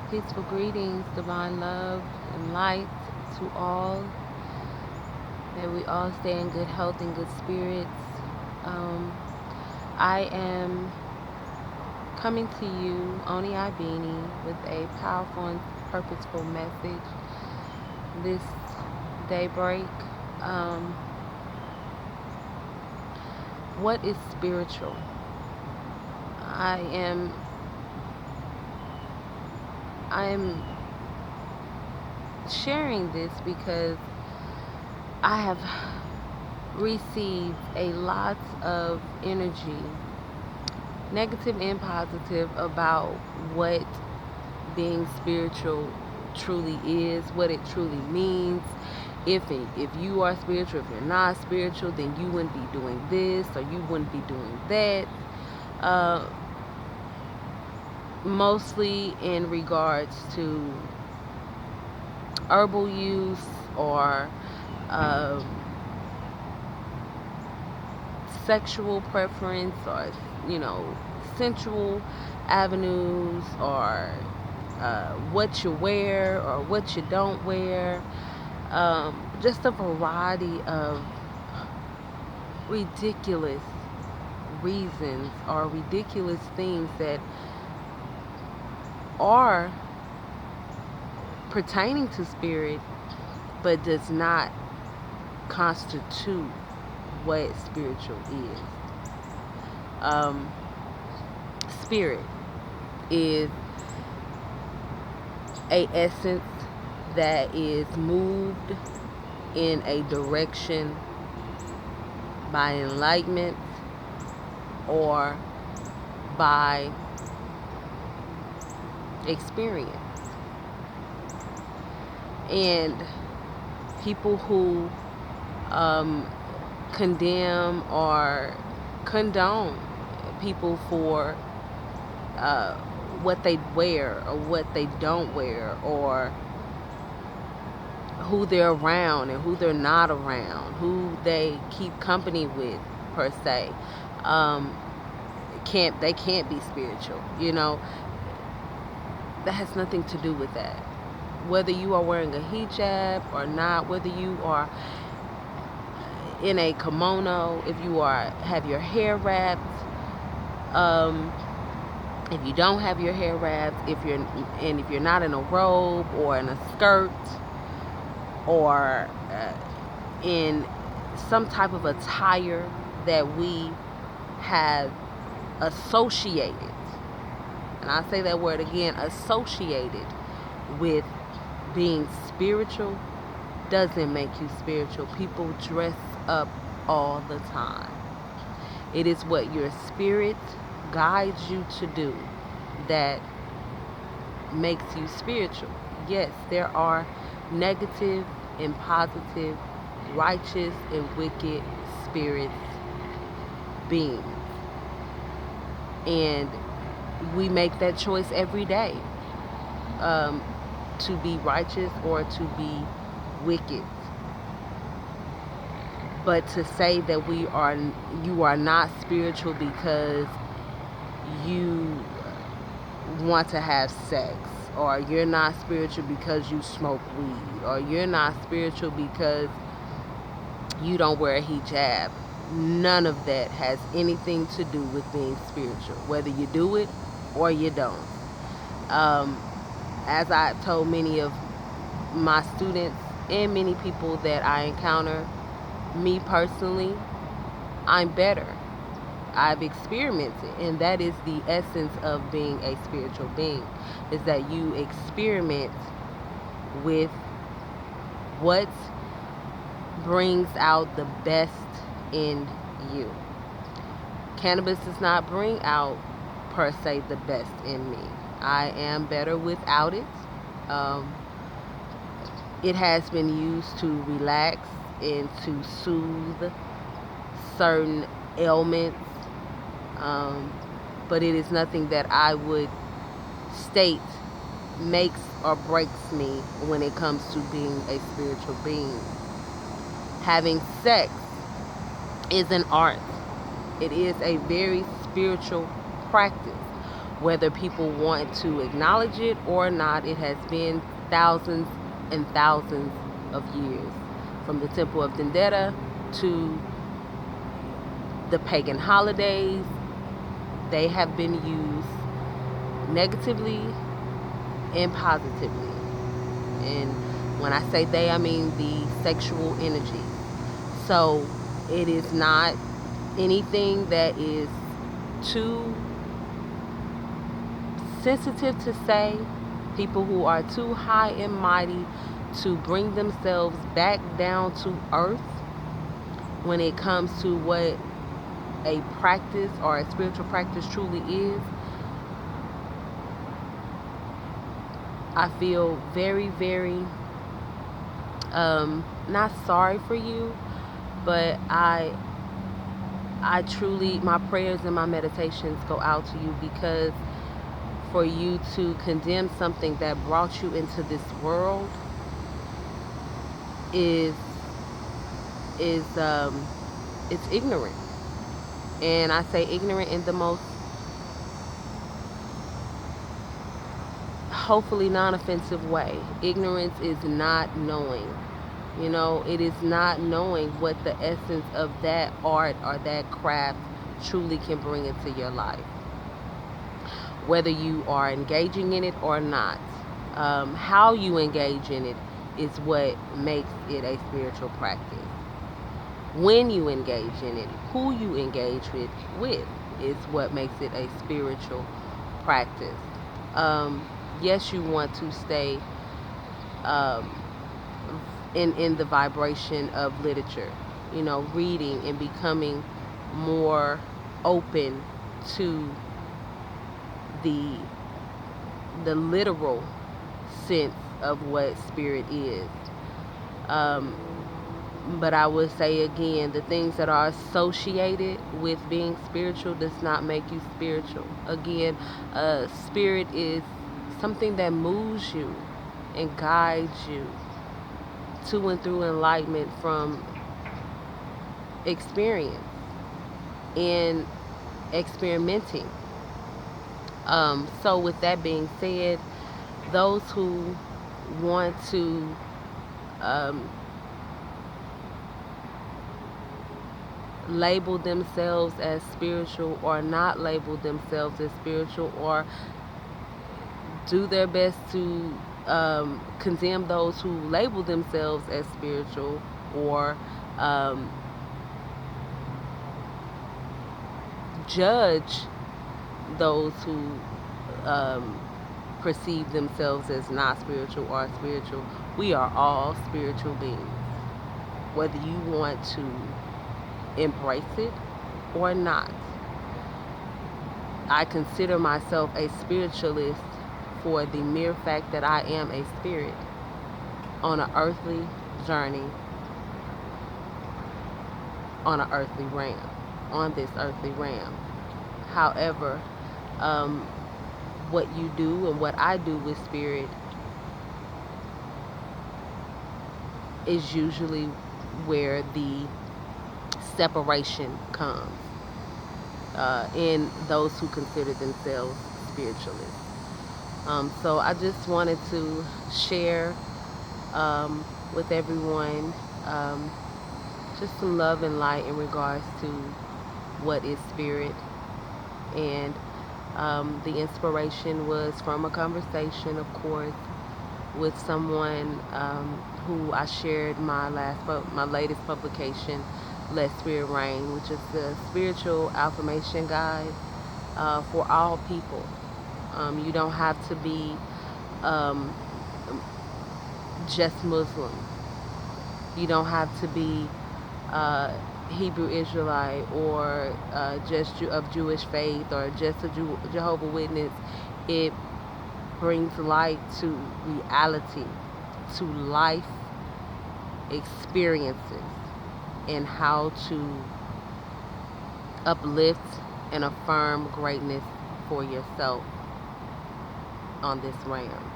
Peaceful greetings, divine love and light to all. May we all stay in good health and good spirits. Um, I am coming to you, Oni Abeni, with a powerful and purposeful message this daybreak. Um, what is spiritual? I am I am sharing this because I have received a lot of energy, negative and positive, about what being spiritual truly is, what it truly means. If you are spiritual, if you're not spiritual, then you wouldn't be doing this or you wouldn't be doing that. Uh, Mostly in regards to herbal use or um, sexual preference or sensual avenues or what you wear or what you don't wear. Just a variety of ridiculous reasons or ridiculous things that are pertaining to spirit but does not constitute what spiritual is. Um, Spirit is a essence that is moved in a direction by enlightenment or by experience. And people who condemn or condone people for what they wear or what they don't wear, or who they're around and who they're not around, who they keep company with, per se. Um, they can't be spiritual. That has nothing to do with that. Whether you are wearing a hijab or not, whether you are in a kimono, if you have your hair wrapped, if you don't have your hair wrapped, if you're not in a robe or in a skirt or in some type of attire that we have associated, and I say that word again, associated with being spiritual, doesn't make you spiritual. People dress up all the time. It is what your spirit guides you to do that makes you spiritual. Yes, there are negative and positive, righteous and wicked spirits, beings. And we make that choice every day, to be righteous or to be wicked. But to say that you are not spiritual because you want to have sex, or you're not spiritual because you smoke weed, or you're not spiritual because you don't wear a hijab, none of that has anything to do with being spiritual, whether you do it or you don't. Um, as I told many of my students and many people that I encounter, me personally, I'm better. I've experimented, and that is the essence of being a spiritual being, is that you experiment with what brings out the best in you. Cannabis does not bring out, per se, the best in me. I am better without it. Um, it has been used to relax and to soothe certain ailments, but it is nothing that I would state makes or breaks me when it comes to being a spiritual being. Having sex is an art. It is a very spiritual practice. Whether people want to acknowledge it or not, it has been thousands and thousands of years. From the Temple of Dendera to the pagan holidays, they have been used negatively and positively. And when I say they, I mean the sexual energy. So it is not anything that is too sensitive to say. People who are too high and mighty to bring themselves back down to earth when it comes to what a practice or a spiritual practice truly is. I feel very, very not sorry for you, but I truly, my prayers and my meditations go out to you, because for you to condemn something that brought you into this world is it's ignorant. And I say ignorant in the most hopefully non-offensive way. Ignorance is not knowing. You know, it is not knowing what the essence of that art or that craft truly can bring into your life. Whether you are engaging in it or not, how you engage in it is what makes it a spiritual practice. When you engage in it, who you engage with is what makes it a spiritual practice. Yes, you want to stay in the vibration of literature, you know, reading and becoming more open to the literal sense of what spirit is. But I would say again, the things that are associated with being spiritual does not make you spiritual. Again, spirit is something that moves you and guides you to and through enlightenment from experience and experimenting. So with that being said, those who want to label themselves as spiritual or not label themselves as spiritual, or do their best to condemn those who label themselves as spiritual, or judge those who perceive themselves as not spiritual or spiritual. We are all spiritual beings, whether you want to embrace it or not. I consider myself a spiritualist for the mere fact that I am a spirit on an earthly journey, on an earthly realm, on this earthly realm. However, what you do and what I do with spirit is usually where the separation comes in those who consider themselves spiritualists. So I just wanted to share with everyone just some love and light in regards to what is spirit. And the inspiration was from a conversation, of course, with someone who I shared my latest publication, Let Spirit Reign, which is the spiritual affirmation guide for all people. You don't have to be just Muslim. You don't have to be Hebrew Israelite, or just of Jewish faith, or just a Jehovah's Witness. It brings light to reality, to life experiences, and how to uplift and affirm greatness for yourself on this realm.